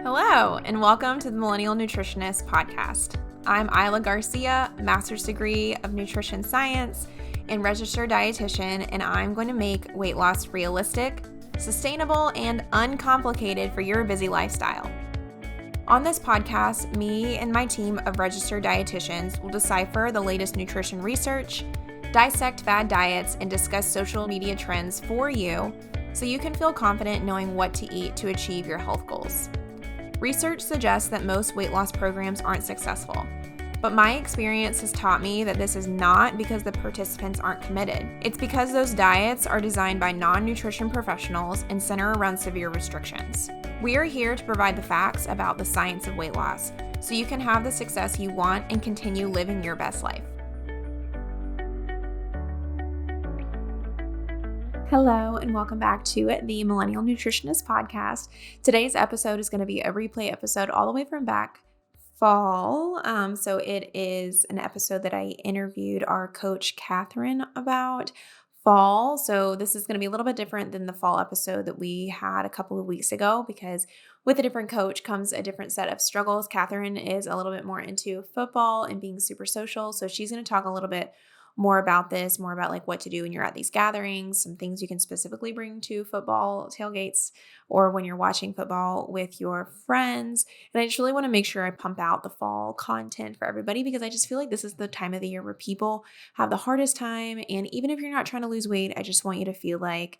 Hello, and welcome to the Millennial Nutritionist Podcast. I'm Isla Garcia, master's degree of nutrition science and registered dietitian, and I'm going to make weight loss realistic, sustainable, and uncomplicated for your busy lifestyle. On this podcast, me and my team of registered dietitians will decipher the latest nutrition research, dissect fad diets, and discuss social media trends for you so you can feel confident knowing what to eat to achieve your health goals. Research suggests that most weight loss programs aren't successful, but my experience has taught me that this is not because the participants aren't committed. It's because those diets are designed by non-nutrition professionals and center around severe restrictions. We are here to provide the facts about the science of weight loss so you can have the success you want and continue living your best life. Hello, and welcome back to the Millennial Nutritionist Podcast. Today's episode is going to be a replay episode all the way from back fall. So it is an episode that I interviewed our coach, Catherine, about fall. So this is going to be a little bit different than the fall episode that we had a couple of weeks ago because with a different coach comes a different set of struggles. Catherine is a little bit more into football and being super social. So she's going to talk a little bit more about this, more about like what to do when you're at these gatherings, some things you can specifically bring to football tailgates or when you're watching football with your friends. And I just really want to make sure I pump out the fall content for everybody because I just feel like this is the time of the year where people have the hardest time. And even if you're not trying to lose weight, I just want you to feel like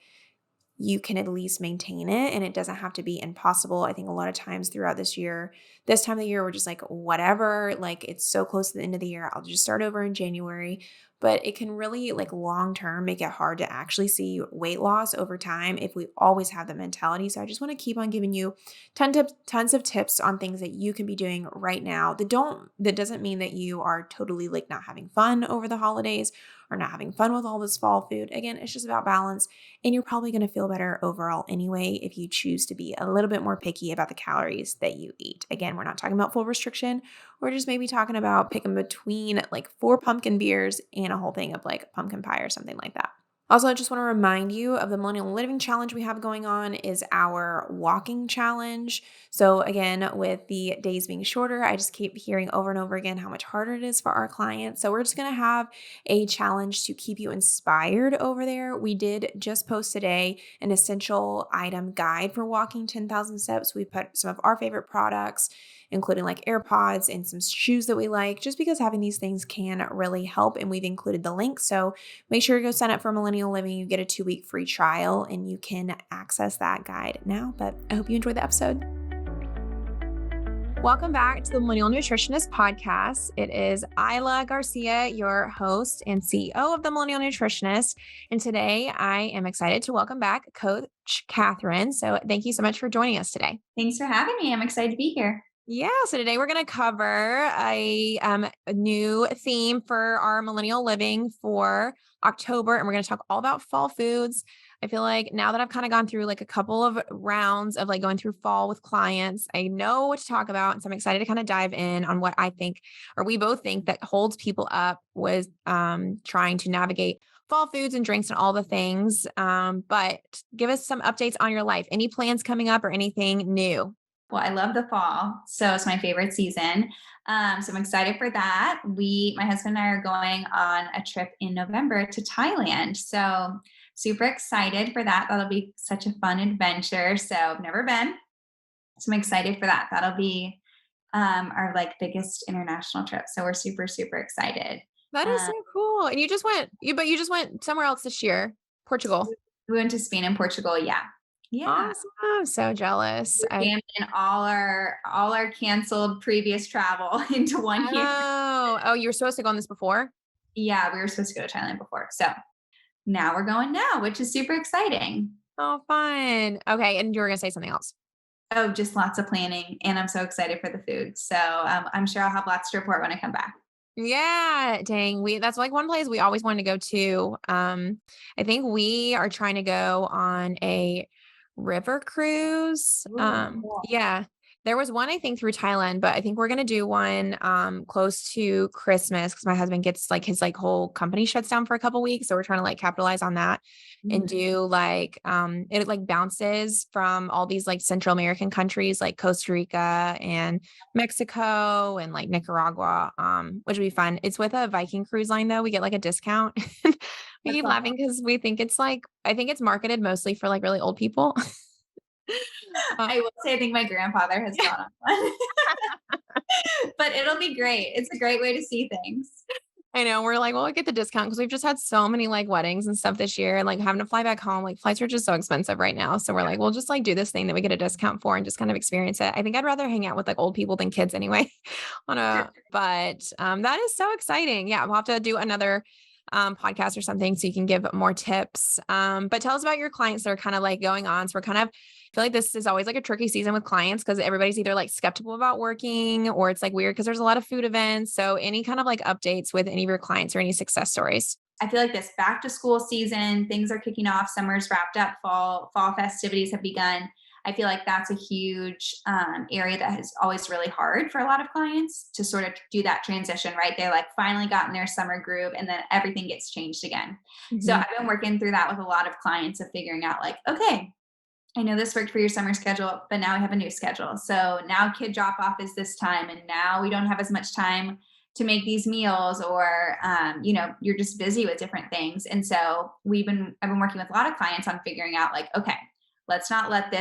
you can at least maintain it and it doesn't have to be impossible. I think a lot of times throughout this year, this time of the year, we're just like, whatever, like it's so close to the end of the year. I'll just start over in January. But it can really like long-term make it hard to actually see weight loss over time if we always have that mentality. So I just want to keep on giving you tons of tips on things that you can be doing right now that doesn't mean that you are totally like not having fun over the holidays or not having fun with all this fall food. Again, it's just about balance. And you're probably going to feel better overall anyway if you choose to be a little bit more picky about the calories that you eat. Again, we're not talking about full restriction. We're just maybe talking about picking between like 4 pumpkin beers and a whole thing of like pumpkin pie or something like that. Also, I just want to remind you of the Millennial Living Challenge we have going on is our walking challenge. So again, with the days being shorter, I just keep hearing over and over again how much harder it is for our clients. So we're just going to have a challenge to keep you inspired over there. We did just post today an essential item guide for walking 10,000 steps. We put some of our favorite products, including like AirPods and some shoes that we like, just because having these things can really help. And we've included the link. So make sure you go sign up for Millennial Living. You get a 2-week free trial and you can access that guide now. But I hope you enjoyed the episode. Welcome back to the Millennial Nutritionist Podcast. It is Isla Garcia, your host and CEO of the Millennial Nutritionist. And today I am excited to welcome back Coach Catherine. So thank you so much for joining us today. Thanks for having me. I'm excited to be here. Yeah, so today we're going to cover a new theme for our Millennial Living for October, and we're going to talk all about fall foods. I feel like now that I've kind of gone through like a couple of rounds of like going through fall with clients, I know what to talk about. And so I'm excited to kind of dive in on what I think, or we both think that holds people up with trying to navigate fall foods and drinks and all the things. But give us some updates on your life. Any plans coming up or anything new? Well, I love the fall, so it's my favorite season. So I'm excited for that. My husband and I are going on a trip in November to Thailand. So super excited for that. That'll be such a fun adventure. So I've never been. So I'm excited for that. That'll be our like biggest international trip. So we're super, super excited. That is so cool. And you just went somewhere else this year, Portugal. We went to Spain and Portugal. Yeah. Yeah. Awesome. I'm so jealous. Jammed in all our canceled previous travel into one year. Oh, you were supposed to go on this before? Yeah, we were supposed to go to Thailand before. So now we're going now, which is super exciting. Oh, fun. Okay. And you were going to say something else. Oh, just lots of planning. And I'm so excited for the food. So I'm sure I'll have lots to report when I come back. Yeah, dang. That's like one place we always wanted to go to. I think we are trying to go on a river cruise. Ooh, cool. Yeah. There was one, I think, through Thailand, but I think we're gonna do one close to Christmas because my husband gets like his like whole company shuts down for a couple weeks. So we're trying to like capitalize on that and Mhm. do like it like bounces from all these like Central American countries like Costa Rica and Mexico and like Nicaragua, which would be fun. It's with a Viking cruise line though. We get like a discount. We That's keep awesome. laughing because we think it's like I think it's marketed mostly for like really old people. Uh, I will say I think my grandfather has gone on one. But it'll be great. It's a great way to see things. I know we're like, well, we get the discount because we've just had so many like weddings and stuff this year and like having to fly back home. Like flights are just so expensive right now. So we're like, we'll just like do this thing that we get a discount for and just kind of experience it. I think I'd rather hang out with like old people than kids anyway. But that is so exciting. Yeah, we'll have to do another podcast or something so you can give more tips. But tell us about your clients that are kind of like going on. So we're kind of I feel like this is always like a tricky season with clients because everybody's either like skeptical about working or it's like weird because there's a lot of food events. So any kind of like updates with any of your clients or any success stories? I feel like this back to school season, things are kicking off, summer's wrapped up, fall festivities have begun. I feel like that's a huge area that is always really hard for a lot of clients to sort of do that transition, right? They like finally got in their summer groove and then everything gets changed again. So Mhm. I've been working through that with a lot of clients of figuring out like, okay, I know this worked for your summer schedule, but now we have a new schedule. So now kid drop off is this time, and now we don't have as much time to make these meals, or you're just busy with different things. And so I've been working with a lot of clients on figuring out like, okay, let's not let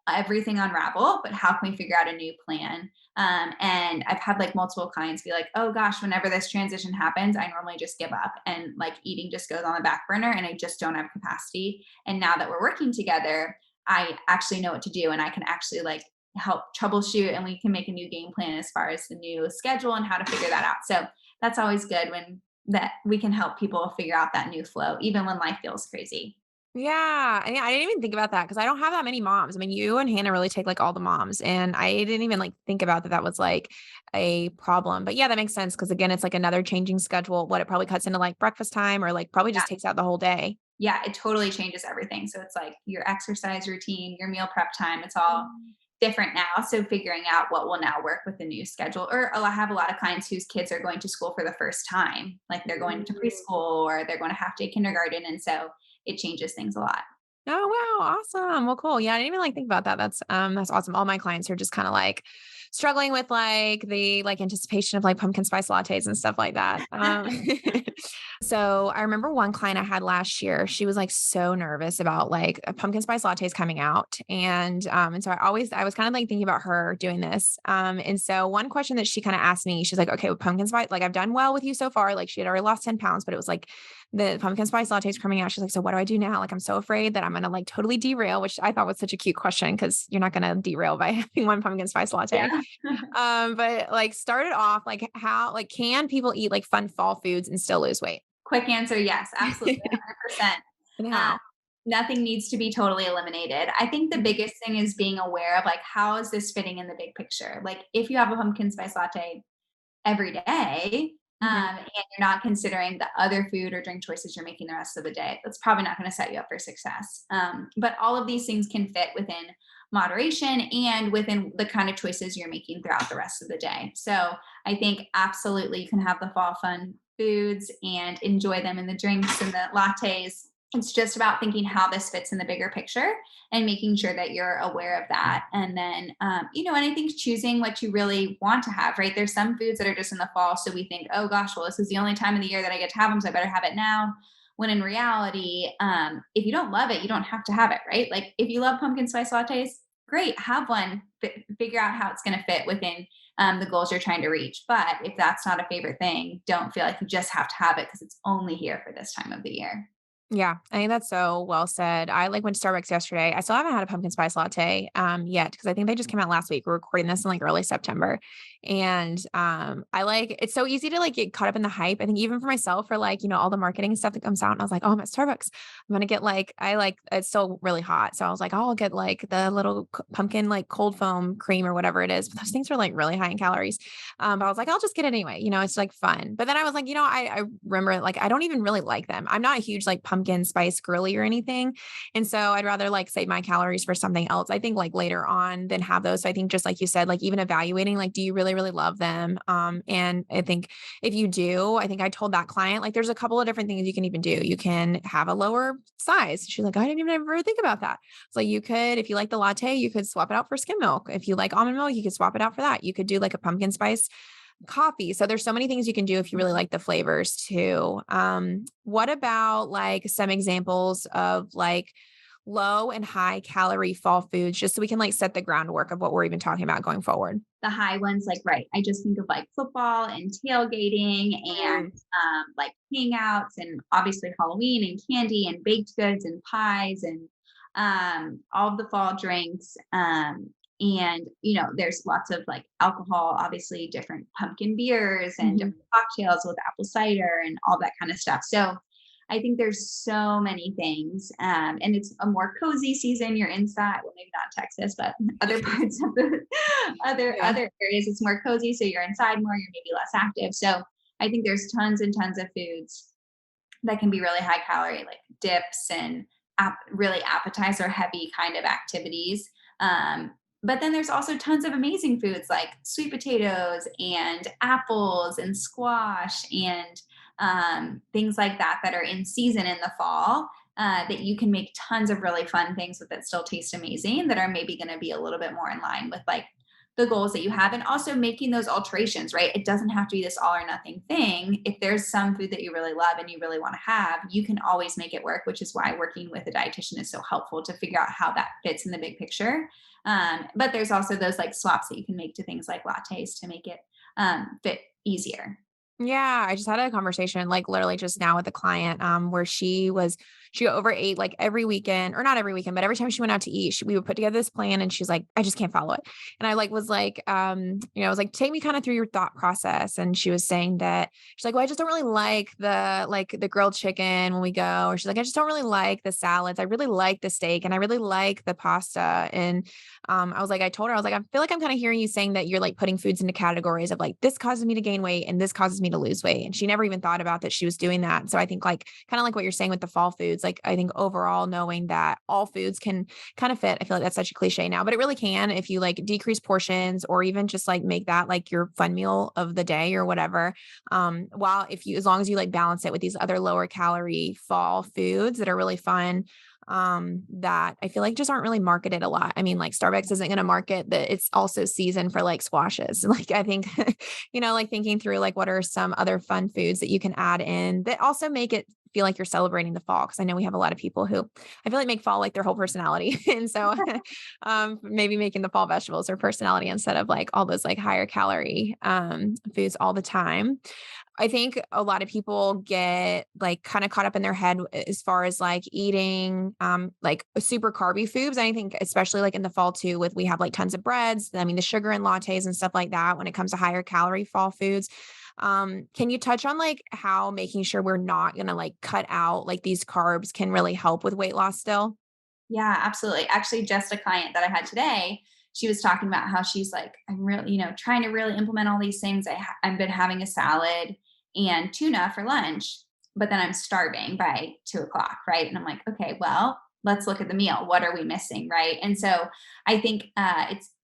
everything unravel, but how can we figure out a new plan? And I've had like multiple clients be like, oh gosh, whenever this transition happens, I normally just give up and like eating just goes on the back burner and I just don't have capacity. And now that we're working together, I actually know what to do and I can actually like help troubleshoot and we can make a new game plan as far as the new schedule and how to figure that out. So that's always good when that we can help people figure out that new flow, even when life feels crazy. Yeah. And yeah, I didn't even think about that because I don't have that many moms. I mean, you and Hannah really take like all the moms. And I didn't even like think about that was like a problem. But yeah, that makes sense. Cause again, it's like another changing schedule. What it probably cuts into like breakfast time or like probably Yeah. just takes out the whole day. Yeah, it totally changes everything. So it's like your exercise routine, your meal prep time, it's all different now. So figuring out what will now work with the new schedule. Or I have a lot of clients whose kids are going to school for the first time, like they're going to Mm. preschool or they're going to half day kindergarten. And so it changes things a lot. Oh, wow. Awesome. Well, cool. Yeah. I didn't even like think about that. That's awesome. All my clients are just kind of like struggling with like the like anticipation of like pumpkin spice lattes and stuff like that. So I remember one client I had last year, she was like so nervous about like pumpkin spice lattes coming out. And so I was kind of like thinking about her doing this. And so one question that she kind of asked me, she's like, okay, with pumpkin spice, like I've done well with you so far. Like she had already lost 10 pounds, but it was like the pumpkin spice latte is coming out. She's like, so what do I do now? Like, I'm so afraid that I'm going to like totally derail, which I thought was such a cute question because you're not going to derail by having one pumpkin spice latte. Yeah. But like started off like how, like, can people eat like fun fall foods and still lose weight? Quick answer, yes, absolutely, 100%. And Uh, how? Nothing needs to be totally eliminated. I think the Mhm. biggest thing is being aware of like, how is this fitting in the big picture? Like, if you have a pumpkin spice latte every day, Mhm. and you're not considering the other food or drink choices you're making the rest of the day, that's probably not going to set you up for success. But all of these things can fit within moderation and within the kind of choices you're making throughout the rest of the day. So I think absolutely you can have the fall fun foods and enjoy them in the drinks and the lattes. It's just about thinking how this fits in the bigger picture and making sure that you're aware of that. And then, and I think choosing what you really want to have, right? There's some foods that are just in the fall. So we think, oh gosh, well, this is the only time of the year that I get to have them. So I better have it now. When in reality, if you don't love it, you don't have to have it, right? Like if you love pumpkin spice lattes, great, have one, figure out how it's going to fit within the goals you're trying to reach. But if that's not a favorite thing, don't feel like you just have to have it because it's only here for this time of the year. Yeah, I think that's so well said. I like went to Starbucks yesterday. I still haven't had a pumpkin spice latte yet because I think they just came out last week. We're recording this in like early September. And I like it's so easy to like get caught up in the hype. I think even for myself for like, all the marketing stuff that comes out. And I was like, oh, I'm at Starbucks. I'm gonna get like I like it's still really hot. So I was like, oh, I'll get like the little pumpkin like cold foam cream or whatever it is. But those things are like really high in calories. But I was like, I'll just get it anyway. It's like fun. But then I was like, I remember like I don't even really like them. I'm not a huge like pumpkin pumpkin spice girly or anything. And so I'd rather like save my calories for something else, I think like later on than have those. So I think just like you said, like even evaluating, like, do you really, really love them? And I think if you do, I think I told that client, like, there's a couple of different things you can even do. You can have a lower size. She's like, I didn't even ever think about that. So you could, if you like the latte, you could swap it out for skim milk. If you like almond milk, you could swap it out for that. You could do like a pumpkin spice coffee. So there's so many things you can do if you really like the flavors too. What about like some examples of like low and high calorie fall foods, just so we can like set the groundwork of what we're even talking about going forward? The high ones, like, right. I just think of like football and tailgating and Mm. like hangouts and obviously Halloween and candy and baked goods and pies and all of the fall drinks. And there's lots of like alcohol, obviously different pumpkin beers and Mhm. different cocktails with apple cider and all that kind of stuff. So I think there's so many things, and it's a more cozy season. You're inside, well, maybe not Texas, but other parts of the Yeah. other areas, it's more cozy. So you're inside more. You're maybe less active. So I think there's tons and tons of foods that can be really high calorie, like dips and really appetizer heavy kind of activities. But then there's also tons of amazing foods like sweet potatoes and apples and squash and things like that that are in season in the fall. That you can make tons of really fun things with that still taste amazing that are maybe going to be a little bit more in line with like the goals that you have, and also making those alterations, right? It doesn't have to be this all or nothing thing. If there's some food that you really love and you really want to have, you can always make it work, which is why working with a dietitian is so helpful to figure out how that fits in the big picture. But there's also those like swaps that you can make to things like lattes to make it fit easier. Yeah, I just had a conversation like literally just now with a client where she overate like every weekend, or not every weekend, but every time she went out to eat, we would put together this plan and she's like, I just can't follow it. And I like was like I was like, take me kind of through your thought process. And she was saying that she's like, well, I just don't really like the grilled chicken when we go. Or she's like, I just don't really like the salads. I really like the steak and I really like the pasta. And I was like, I told her, I was like, I feel like I'm kind of hearing you saying that you're like putting foods into categories of like, this causes me to gain weight and this causes me to lose weight. And she never even thought about that she was doing that. So I think like, kind of like what you're saying with the fall foods, like, I think overall knowing that all foods can kind of fit. I feel like that's such a cliche now, but it really can if you like decrease portions or even just like make that like your fun meal of the day or whatever. While if you, as long as you like balance it with these other lower calorie fall foods that are really fun, that I feel like just aren't really marketed a lot. I mean, like Starbucks isn't going to market that it's also season for like squashes. Like I think, like thinking through like what are some other fun foods that you can add in that also make it feel like you're celebrating the fall. Cause I know we have a lot of people who I feel like make fall like their whole personality. And so maybe making the fall vegetables their personality instead of like all those like higher calorie foods all the time. I think a lot of people get like kind of caught up in their head as far as like eating like super carby foods. I think especially like in the fall too, with we have like tons of breads. I mean, the sugar and lattes and stuff like that when it comes to higher calorie fall foods. Can you touch on like how making sure we're not gonna like cut out like these carbs can really help with weight loss still? Yeah, absolutely. Actually, just a client that I had today, she was talking about how she's like, I'm really, trying to really implement all these things. I've been having a salad and tuna for lunch, but then I'm starving by 2 o'clock, right? And I'm like, okay, well, let's look at the meal. What are we missing, right? And so I think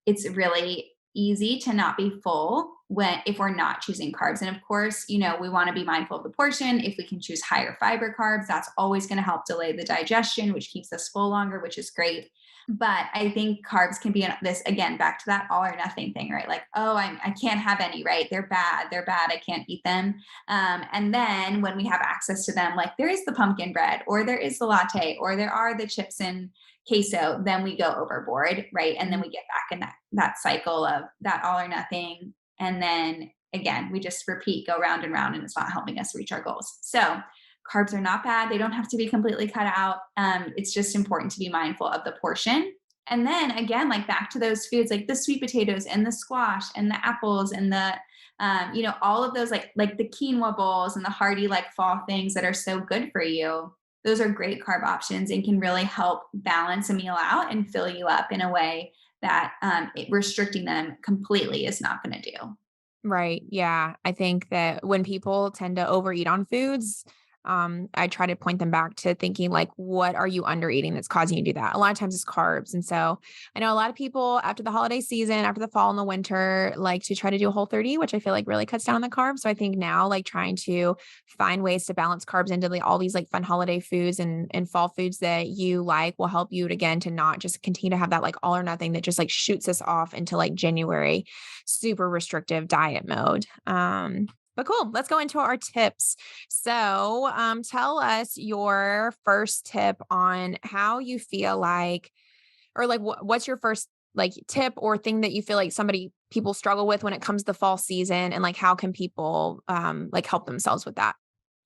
it's really easy to not be full when if we're not choosing carbs. And of course, we want to be mindful of the portion. If we can choose higher fiber carbs, that's always going to help delay the digestion, which keeps us full longer, which is great. But I think carbs can be this, again, back to that all or nothing thing, right? Like, oh, I can't have any, right? They're bad. They're bad. I can't eat them. And then when we have access to them, like there is the pumpkin bread or there is the latte or there are the chips and queso, then we go overboard, right? And then we get back in that cycle of that all or nothing. And then again, we just repeat, go round and round, and it's not helping us reach our goals. So carbs are not bad. They don't have to be completely cut out. It's just important to be mindful of the portion. And then again, like back to those foods, like the sweet potatoes and the squash and the apples and the, all of those like the quinoa bowls and the hearty like fall things that are so good for you. Those are great carb options and can really help balance a meal out and fill you up in a way that restricting them completely is not going to do. Right. Yeah. I think that when people tend to overeat on foods, I try to point them back to thinking like, what are you under eating that's causing you to do that? A lot of times it's carbs. And so I know a lot of people after the holiday season, after the fall and the winter, like to try to do a Whole30, which I feel like really cuts down on the carbs. So I think now like trying to find ways to balance carbs into all these like fun holiday foods and fall foods that you like will help you again to not just continue to have that like all or nothing that just like shoots us off into like January super restrictive diet mode. But cool. Let's go into our tips. So, tell us your first tip on how you feel like, or like, what's your first like tip or thing that you feel like people struggle with when it comes to the fall season, and like, how can people, like help themselves with that?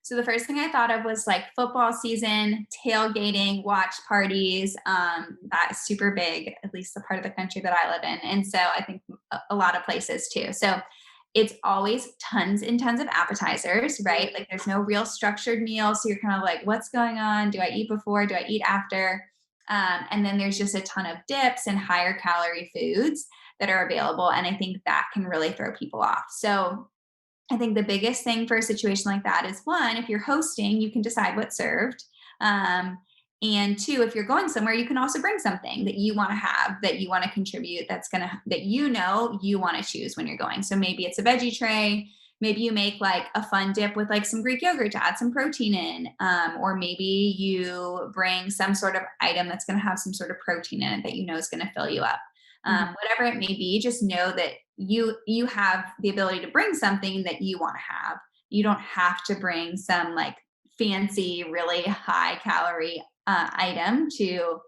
So the first thing I thought of was like football season, tailgating, watch parties. That is super big, at least the part of the country that I live in. And so I think a lot of places too. So it's always tons and tons of appetizers, right? Like there's no real structured meal. So you're kind of like, what's going on? Do I eat before? Do I eat after? And then there's just a ton of dips and higher calorie foods that are available. And I think that can really throw people off. So I think the biggest thing for a situation like that is one, if you're hosting, you can decide what's served. And two, if you're going somewhere, you can also bring something that you want to have, that you want to contribute, that you want to choose when you're going. So maybe it's a veggie tray. Maybe you make like a fun dip with like some Greek yogurt to add some protein in. Or maybe you bring some sort of item that's going to have some sort of protein in it that you know is going to fill you up. Whatever it may be, just know that you have the ability to bring something that you want to have. You don't have to bring some like fancy, really high calorie item to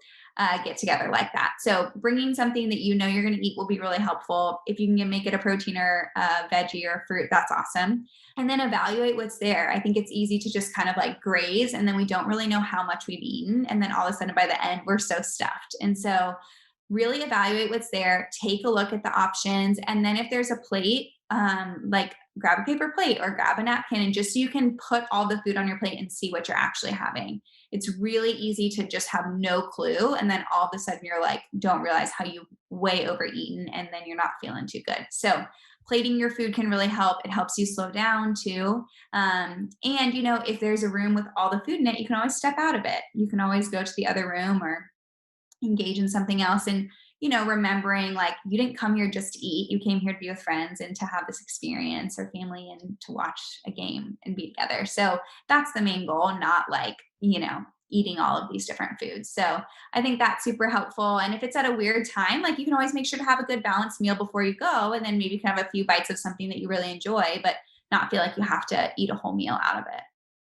get together like that. So bringing something that you know you're going to eat will be really helpful. If you can make it a protein or a veggie or fruit, that's awesome. And then evaluate what's there. I think it's easy to just kind of like graze, and then we don't really know how much we've eaten. And then all of a sudden by the end, we're so stuffed. And so really evaluate what's there, take a look at the options. And then if there's a plate, like grab a paper plate or grab a napkin, and just so you can put all the food on your plate and see what you're actually having. It's really easy to just have no clue. And then all of a sudden you're like, don't realize how you way overeaten, and then you're not feeling too good. So plating your food can really help. It helps you slow down too. And if there's a room with all the food in it, you can always step out a bit. You can always go to the other room or engage in something else. And remembering like you didn't come here just to eat, you came here to be with friends and to have this experience or family and to watch a game and be together. So that's the main goal, not like eating all of these different foods. So I think that's super helpful. And if it's at a weird time, like you can always make sure to have a good balanced meal before you go, and then maybe you can have a few bites of something that you really enjoy, but not feel like you have to eat a whole meal out of it.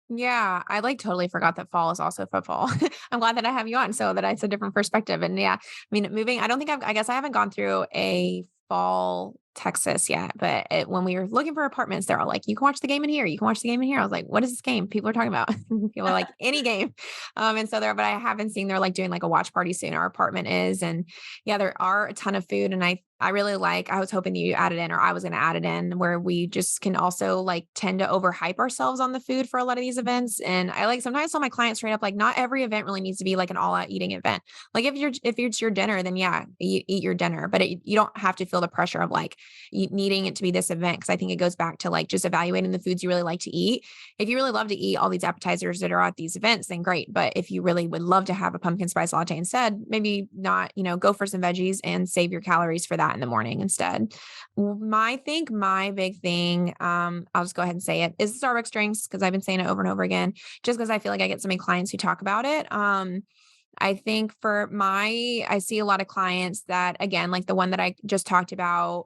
Yeah, I like totally forgot that fall is also football. I'm glad that I have you on so that it's a different perspective. And yeah, I mean, I don't think I guess I haven't gone through a fall Texas yet, but when we were looking for apartments, they're all like, you can watch the game in here. You can watch the game in here. I was like, what is this game people are talking about? People are like any game. And so but I haven't seen they're like doing like a watch party soon. Our apartment is, and yeah, there are a ton of food. And I really I was hoping that you added in, or I was going to add it in, where we just can also like tend to overhype ourselves on the food for a lot of these events. And I like sometimes tell my clients straight up, like not every event really needs to be like an all out eating event. Like if it's your dinner, then yeah, you eat your dinner, but you don't have to feel the pressure of like needing it to be this event. Cause I think it goes back to like just evaluating the foods you really like to eat. If you really love to eat all these appetizers that are at these events, then great. But if you really would love to have a pumpkin spice latte instead, maybe not, go for some veggies and save your calories for that in the morning instead. I think my big thing, I'll just go ahead and say it, is Starbucks drinks, because I've been saying it over and over again, just because I feel like I get so many clients who talk about it. I think I see a lot of clients that, again, like the one that I just talked about,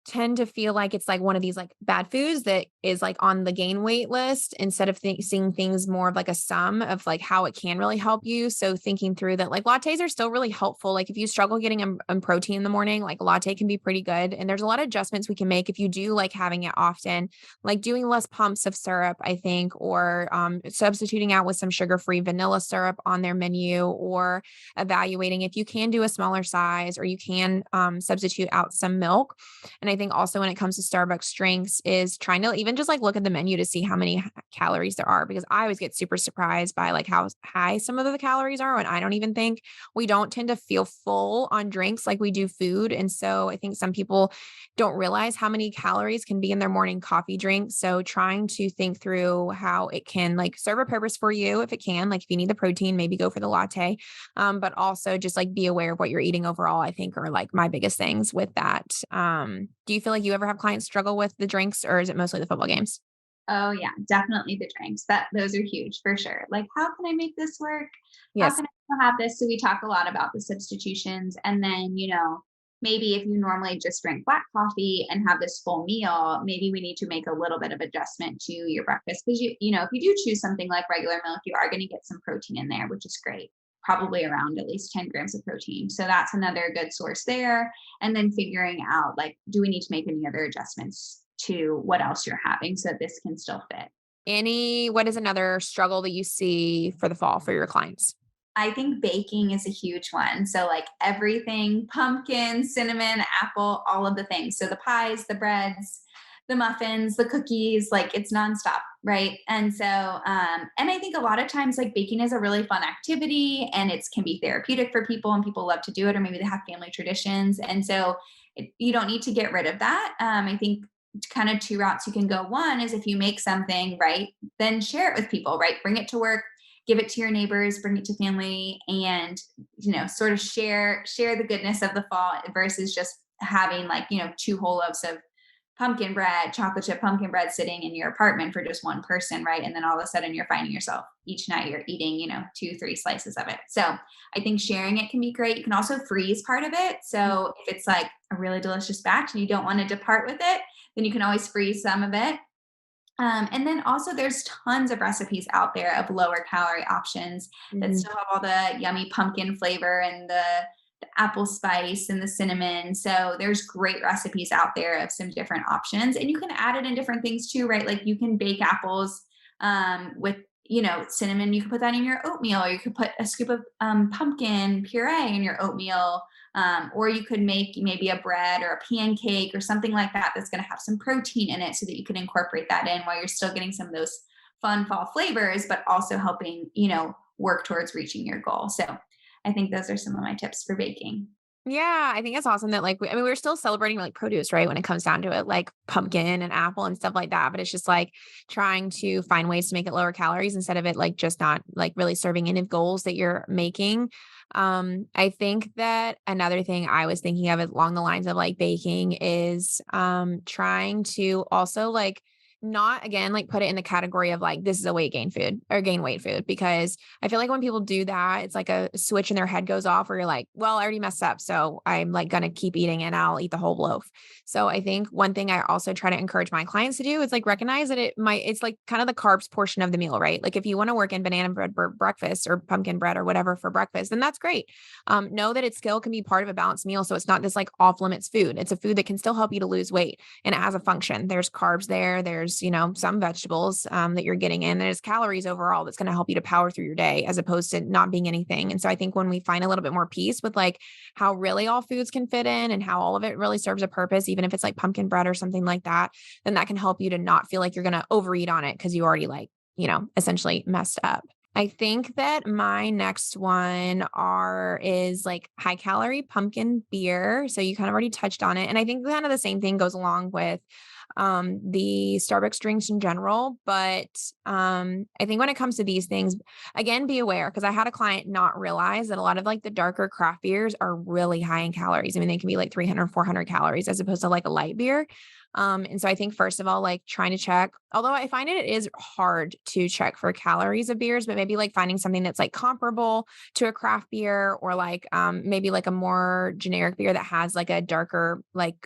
tend to feel like it's like one of these like bad foods that is like on the gain weight list, instead of seeing things more of like a sum of like how it can really help you. So thinking through that, like lattes are still really helpful. Like if you struggle getting a protein in the morning, like a latte can be pretty good. And there's a lot of adjustments we can make if you do like having it often, like doing less pumps of syrup, I think, or substituting out with some sugar-free vanilla syrup on their menu, or evaluating if you can do a smaller size, or you can substitute out some milk. And I think also when it comes to Starbucks drinks is trying to even just like look at the menu to see how many calories there are, because I always get super surprised by like how high some of the calories are. And I don't even think we don't tend to feel full on drinks like we do food. And so I think some people don't realize how many calories can be in their morning coffee drink. So trying to think through how it can like serve a purpose for you if it can, like if you need the protein, maybe go for the latte. But also just like be aware of what you're eating overall, I think are like my biggest things with that. Do you feel like you ever have clients struggle with the drinks, or is it mostly the football games? Oh yeah, definitely the drinks. Those are huge for sure. Like, how can I make this work? How Yes. can I still have this? So we talk a lot about the substitutions. And then, maybe if you normally just drink black coffee and have this full meal, maybe we need to make a little bit of adjustment to your breakfast. Because if you do choose something like regular milk, you are going to get some protein in there, which is great. Probably around at least 10 grams of protein. So that's another good source there. And then figuring out, like, do we need to make any other adjustments to what else you're having so that this can still fit? What is another struggle that you see for the fall for your clients? I think baking is a huge one. So, like, everything pumpkin, cinnamon, apple, all of the things. So, the pies, the breads, the muffins, the cookies, like, it's nonstop. Right. And so, and I think a lot of times, like, baking is a really fun activity and it can be therapeutic for people and people love to do it, or maybe they have family traditions. And so, you don't need to get rid of that. I think kind of two routes you can go. One is if you make something, right, then share it with people, right? Bring it to work, give it to your neighbors, bring it to family, and sort of share the goodness of the fall versus just having, like, two whole loaves of pumpkin bread, chocolate chip pumpkin bread sitting in your apartment for just one person, right? And then all of a sudden you're finding yourself each night you're eating, two, three slices of it. So I think sharing it can be great. You can also freeze part of it. So if it's like a really delicious batch and you don't want to depart with it, then you can always freeze some of it. And then also there's tons of recipes out there of lower calorie options that Mhm. still have all the yummy pumpkin flavor and the apple spice and the cinnamon. So there's great recipes out there of some different options. And you can add it in different things too, right? Like, you can bake apples with cinnamon. You can put that in your oatmeal, or you could put a scoop of pumpkin puree in your oatmeal, or you could make maybe a bread or a pancake or something like that that's going to have some protein in it so that you can incorporate that in while you're still getting some of those fun fall flavors, but also helping, work towards reaching your goal. So I think those are some of my tips for baking. Yeah, I think it's awesome that like we're still celebrating like produce, right? When it comes down to it, like pumpkin and apple and stuff like that. But it's just like trying to find ways to make it lower calories instead of it like just not like really serving any goals that you're making. I think that another thing I was thinking of along the lines of like baking is trying to also like not again like put it in the category of like this is a weight gain food or gain weight food, because I feel like when people do that, it's like a switch in their head goes off where you're like, well, I already messed up. So I'm like going to keep eating and I'll eat the whole loaf. So I think one thing I also try to encourage my clients to do is like recognize that it's like kind of the carbs portion of the meal, right? Like if you want to work in banana bread for breakfast or pumpkin bread or whatever for breakfast, then that's great. Know that it still can be part of a balanced meal. So it's not this like off limits food. It's a food that can still help you to lose weight and it has a function. There's carbs there. There's, some vegetables that you're getting in. There's calories overall that's going to help you to power through your day as opposed to not being anything. And so I think when we find a little bit more peace with like how really all foods can fit in and how all of it really serves a purpose, even if it's like pumpkin bread or something like that, then that can help you to not feel like you're going to overeat on it because you already like, essentially messed up. I think that my next one is like high calorie pumpkin beer. So you kind of already touched on it. And I think kind of the same thing goes along with the Starbucks drinks in general. But I think when it comes to these things, again, be aware because I had a client not realize that a lot of like the darker craft beers are really high in calories. I mean, they can be like 300, 400 calories as opposed to like a light beer. And so I think first of all, like trying to check, although I find it is hard to check for calories of beers, but maybe like finding something that's like comparable to a craft beer or like maybe like a more generic beer that has like a darker like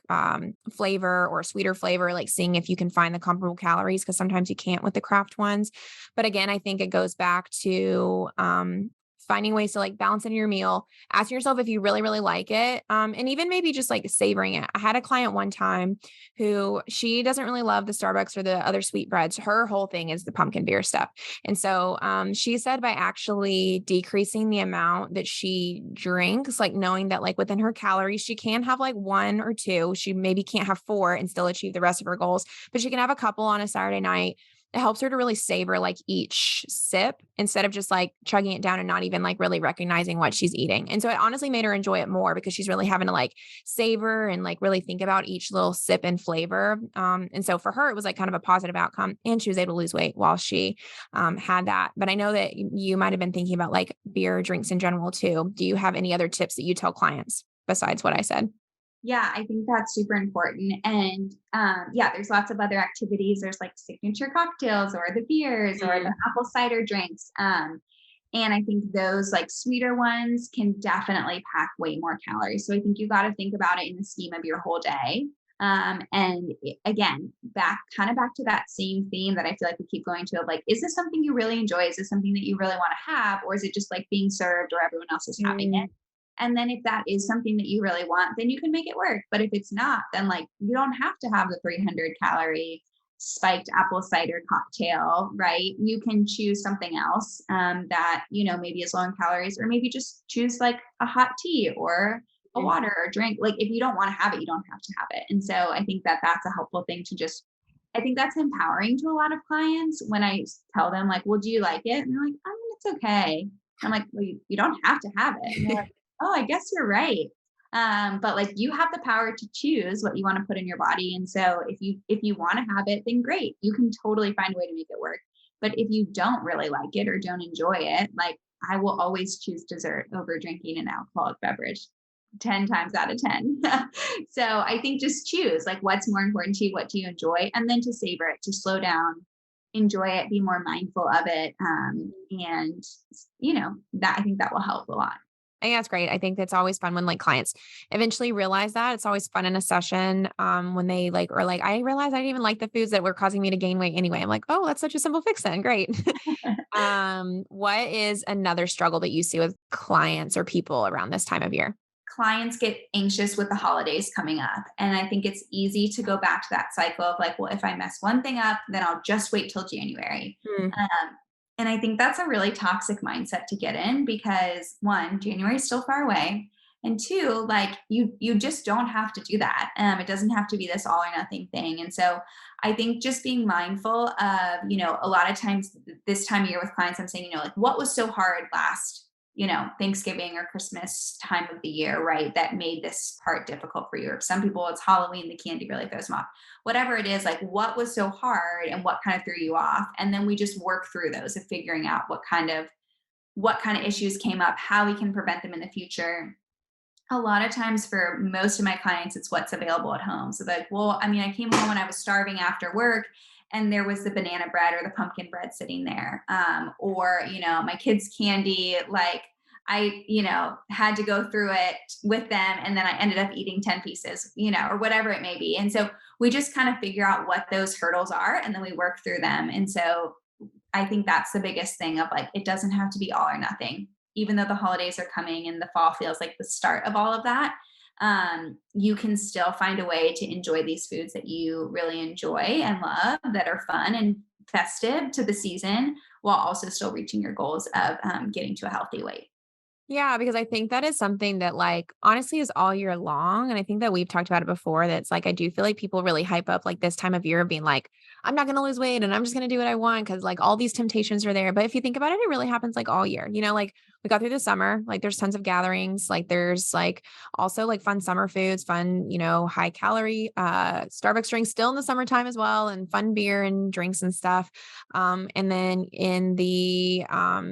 flavor or sweeter flavor, like seeing if you can find the comparable calories because sometimes you can't with the craft ones. But again, I think it goes back to finding ways to like balance in your meal, asking yourself if you really, really like it. And even maybe just like savoring it. I had a client one time who she doesn't really love the Starbucks or the other sweetbreads. Her whole thing is the pumpkin beer stuff. And so she said by actually decreasing the amount that she drinks, like knowing that like within her calories, she can have like one or two. She maybe can't have four and still achieve the rest of her goals, but she can have a couple on a Saturday night. It helps her to really savor like each sip instead of just like chugging it down and not even like really recognizing what she's eating. And so it honestly made her enjoy it more because she's really having to like savor and like really think about each little sip and flavor. And so for her, it was like kind of a positive outcome, and she was able to lose weight while she had that. But I know that you might have been thinking about like beer drinks in general too. Do you have any other tips that you tell clients besides what I said? Yeah, I think that's super important. And yeah, there's lots of other activities. There's like signature cocktails or the beers or the apple cider drinks. And I think those like sweeter ones can definitely pack way more calories. So I think you got to think about it in the scheme of your whole day. Again, back to that same theme that I feel like we keep going to of like, is this something you really enjoy? Is this something that you really want to have? Or is it just like being served or everyone else is having it? And then if that is something that you really want, then you can make it work. But if it's not, then like you don't have to have the 300-calorie spiked apple cider cocktail, right? You can choose something else that, maybe is low in calories, or maybe just choose like a hot tea or a water or drink. Like if you don't want to have it, you don't have to have it. And so I think that that's a helpful thing to just, I think that's empowering to a lot of clients when I tell them like, well, do you like it? And they're like, I mean, it's okay. I'm like, well, you don't have to have it. And they're like, oh, I guess you're right. But like you have the power to choose what you want to put in your body. And so if you want to have it, then great. You can totally find a way to make it work. But if you don't really like it or don't enjoy it, like I will always choose dessert over drinking an alcoholic beverage 10 times out of 10. So I think just choose like what's more important to you, what do you enjoy, and then to savor it, to slow down, enjoy it, be more mindful of it. And that I think that will help a lot. I think that's great. I think that's always fun when like clients eventually realize that. It's always fun in a session when they like or like I realized I didn't even like the foods that were causing me to gain weight anyway. I'm like, oh, that's such a simple fix then. Great. What is another struggle that you see with clients or people around this time of year? Clients get anxious with the holidays coming up. And I think it's easy to go back to that cycle of like, well, if I mess one thing up, then I'll just wait till January. Hmm. And I think that's a really toxic mindset to get in because one, January is still far away. And two, like you just don't have to do that. It doesn't have to be this all or nothing thing. And so I think just being mindful of, a lot of times this time of year with clients, I'm saying, like what was so hard last Thanksgiving or Christmas time of the year, right? That made this part difficult for you. Or some people, it's Halloween, the candy really throws them off. Whatever it is, like what was so hard and what kind of threw you off? And then we just work through those of figuring out what kind of issues came up, how we can prevent them in the future. A lot of times for most of my clients, it's what's available at home. So like, well, I mean, I came home when I was starving after work and there was the banana bread or the pumpkin bread sitting there. Or, my kids' candy, like I, had to go through it with them and then I ended up eating 10 pieces, or whatever it may be. And so we just kind of figure out what those hurdles are and then we work through them. And so I think that's the biggest thing of like, it doesn't have to be all or nothing. Even though the holidays are coming and the fall feels like the start of all of that, you can still find a way to enjoy these foods that you really enjoy and love that are fun and festive to the season while also still reaching your goals of getting to a healthy weight. Yeah, because I think that is something that like honestly is all year long. And I think that we've talked about it before. That's like I do feel like people really hype up like this time of year of being like, I'm not gonna lose weight and I'm just gonna do what I want because like all these temptations are there. But if you think about it, it really happens like all year. Like we got through the summer, like there's tons of gatherings, like there's like also like fun summer foods, fun, high calorie Starbucks drinks still in the summertime as well, and fun beer and drinks and stuff. And then in the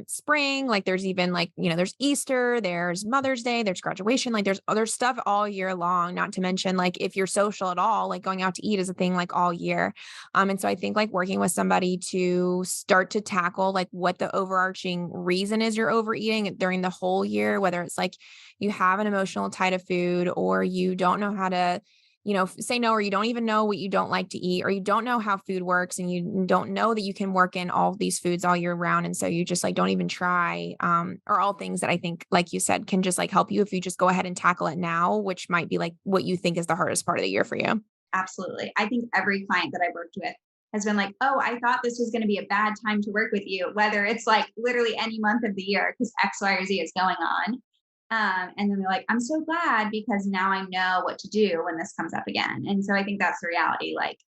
spring, like there's even like, there's Easter, there's Mother's Day, there's graduation, like there's other stuff all year long, not to mention like if you're social at all, like going out to eat is a thing like all year. And so I think like working with somebody to start to tackle like what the overarching reason is you're overeating during the whole year, whether it's like you have an emotional tie to food or you don't know how to say no, or you don't even know what you don't like to eat, or you don't know how food works and you don't know that you can work in all of these foods all year round. And so you just like don't even try, are all things that I think, like you said, can just like help you if you just go ahead and tackle it now, which might be like what you think is the hardest part of the year for you. Absolutely. I think every client that I worked with has been like, oh, I thought this was going to be a bad time to work with you, whether it's like literally any month of the year because X, Y, or Z is going on. And then they're like, I'm so glad because now I know what to do when this comes up again. And so I think that's the reality. Like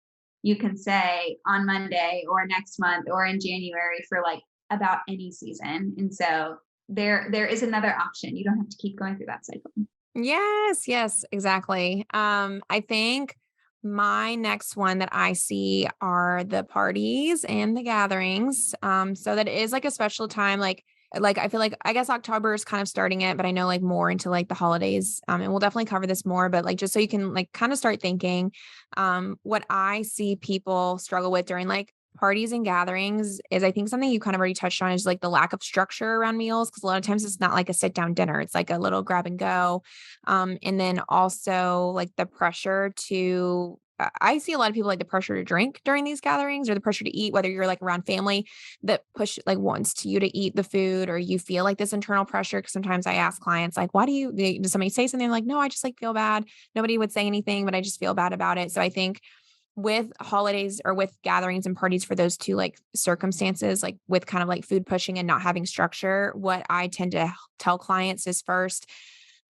you can say on Monday or next month or in January for like about any season. And so there is another option. You don't have to keep going through that cycle. Yes, yes, exactly. I think my next one that I see are the parties and the gatherings. So that is like a special time, like I feel like I guess October is kind of starting it, but I know like more into like the holidays. And we'll definitely cover this more, but like just so you can like kind of start thinking, what I see people struggle with during like parties and gatherings is I think something you kind of already touched on is like the lack of structure around meals. Cause a lot of times it's not like a sit down dinner. It's like a little grab and go. And then also like the pressure to, I see a lot of people like the pressure to drink during these gatherings or the pressure to eat, whether you're like around family that push like wants to you to eat the food or you feel like this internal pressure. Cause sometimes I ask clients like, why does somebody say something like, no, I just like feel bad. Nobody would say anything, but I just feel bad about it. So I think with holidays or with gatherings and parties for those two like circumstances, like with kind of like food pushing and not having structure, what I tend to tell clients is first,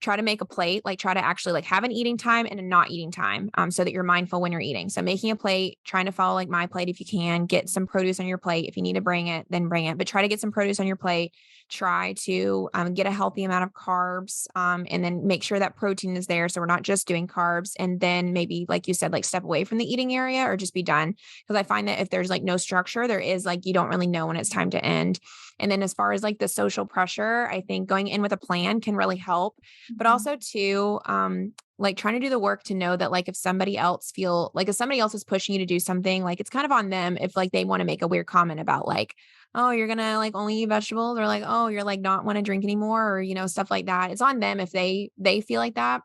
try to make a plate, like try to actually like have an eating time and a not eating time, so that you're mindful when you're eating. So making a plate, trying to follow like my plate if you can, get some produce on your plate. If you need to bring it, then bring it, but try to get some produce on your plate. Try to get a healthy amount of carbs, and then make sure that protein is there. So we're not just doing carbs. And then maybe, like you said, like step away from the eating area or just be done. Because I find that if there's like no structure, there is like, you don't really know when it's time to end. And then as far as like the social pressure, I think going in with a plan can really help, but Mhm. also too, like trying to do the work to know that like if somebody else feel like if somebody else is pushing you to do something, like it's kind of on them if like they want to make a weird comment about like, oh, you're gonna like only eat vegetables or like, oh, you're like not want to drink anymore or stuff like that. It's on them if they feel like that.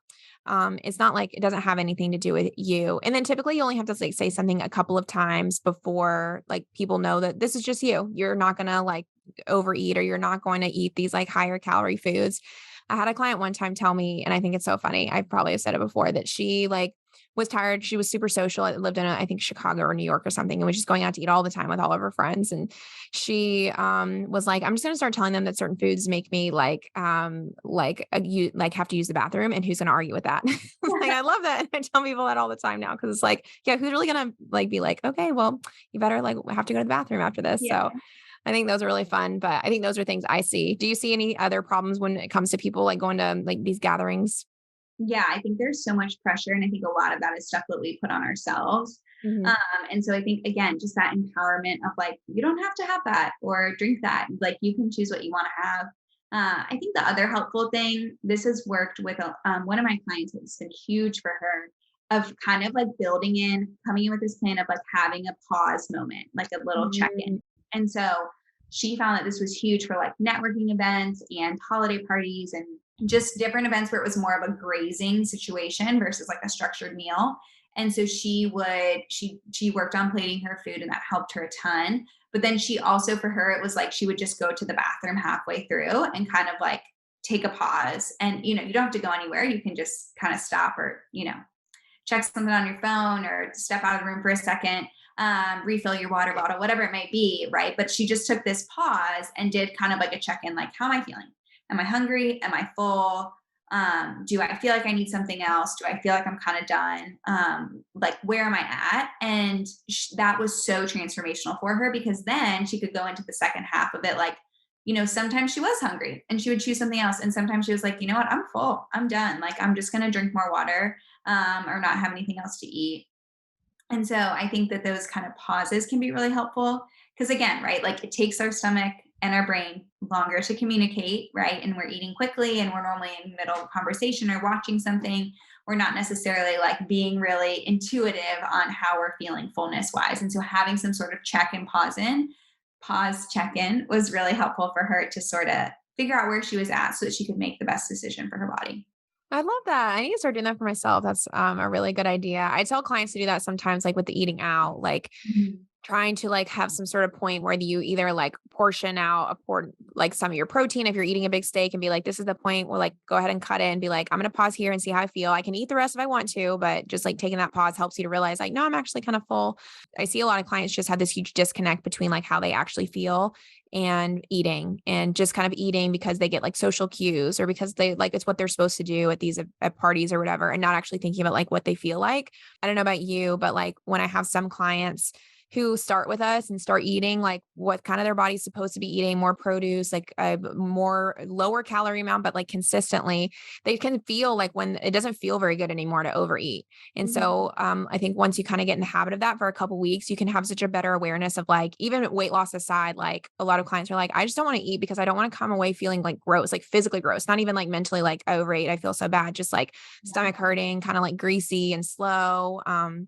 It's not like it doesn't have anything to do with you. And then typically you only have to like say something a couple of times before like people know that this is just you. You're not gonna like overeat or you're not going to eat these like higher calorie foods. I had a client one time tell me, and I think it's so funny. I probably have said it before that she like was tired. She was super social. I lived in I think Chicago or New York or something, and was just going out to eat all the time with all of her friends. And she was like, I'm just gonna start telling them that certain foods make me you like have to use the bathroom, and who's gonna argue with that? Like I love that. I tell people that all the time now because it's like, yeah, who's really gonna like be like, okay, well, you better like have to go to the bathroom after this. Yeah. So I think those are really fun, but I think those are things I see. Do you see any other problems when it comes to people like going to like these gatherings? Yeah, I think there's so much pressure, and I think a lot of that is stuff that we put on ourselves. Mhm. And so I think again, just that empowerment of like, you don't have to have that or drink that. Like you can choose what you want to have. I think the other helpful thing, this has worked with one of my clients. It's been huge for her of kind of like coming in with this plan of like having a pause moment, like a little check in. Mhm. And so she found that this was huge for like networking events and holiday parties and just different events where it was more of a grazing situation versus like a structured meal. And so she worked on plating her food and that helped her a ton. But then she also, for her, it was like she would just go to the bathroom halfway through and kind of like take a pause. And you don't have to go anywhere. You can just kind of stop or check something on your phone or step out of the room for a second, refill your water bottle, whatever it may be, right? But she just took this pause and did kind of like a check in, like, how am I feeling? Am I hungry? Am I full? Do I feel like I need something else? Do I feel like I'm kind of done? Like, where am I at? And that was so transformational for her because then she could go into the second half of it like, sometimes she was hungry and she would choose something else. And sometimes she was like, you know what, I'm full. I'm done. Like, I'm just going to drink more water or not have anything else to eat. And so I think that those kind of pauses can be really helpful because, again, right, like it takes our stomach and our brain longer to communicate, right? And we're eating quickly and we're normally in the middle of a conversation or watching something. We're not necessarily like being really intuitive on how we're feeling fullness wise. And so having some sort of pause check in was really helpful for her to sort of figure out where she was at so that she could make the best decision for her body. I love that. I need to start doing that for myself. That's a really good idea. I tell clients to do that sometimes, like with the eating out, like Mhm. trying to like have some sort of point where you either like portion out like some of your protein if you're eating a big steak and be like, this is the point where like go ahead and cut it and be like, I'm going to pause here and see how I feel. I can eat the rest if I want to, but just like taking that pause helps you to realize like, no, I'm actually kind of full. I see a lot of clients just have this huge disconnect between like how they actually feel and eating and just kind of eating because they get like social cues or because they like it's what they're supposed to do at these at parties or whatever and not actually thinking about like what they feel like. I don't know about you, but like when I have some clients who start with us and start eating like what kind of their body's supposed to be eating, more produce, like a more lower calorie amount, but like consistently, they can feel like when it doesn't feel very good anymore to overeat. And Mhm. so I think once you kind of get in the habit of that for a couple weeks, you can have such a better awareness of like, even weight loss aside, like a lot of clients are like, I just don't want to eat because I don't want to come away feeling like gross, like physically gross, not even like mentally like I overate. I feel so bad, just like Yeah. stomach hurting, kind of like greasy and slow.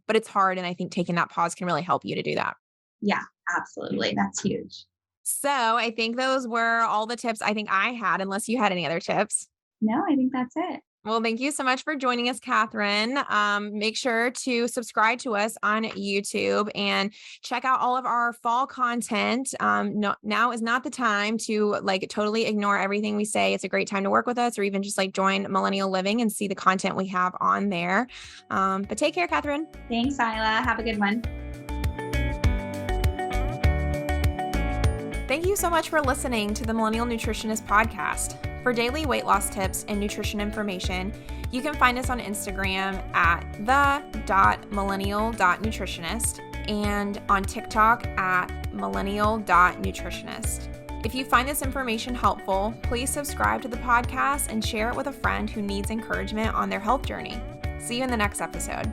But it's hard. And I think taking that pause can really help you to do that. Yeah, absolutely. That's huge. So I think those were all the tips I think I had, unless you had any other tips. No, I think that's it. Well, thank you so much for joining us, Catherine. Make sure to subscribe to us on YouTube and check out all of our fall content. No, now is not the time to like totally ignore everything we say. It's a great time to work with us or even just like join Millennial Living and see the content we have on there. But take care, Catherine. Thanks, Isla. Have a good one. Thank you so much for listening to the Millennial Nutritionist Podcast. For daily weight loss tips and nutrition information, you can find us on Instagram at the.millennial.nutritionist and on TikTok at millennial.nutritionist. If you find this information helpful, please subscribe to the podcast and share it with a friend who needs encouragement on their health journey. See you in the next episode.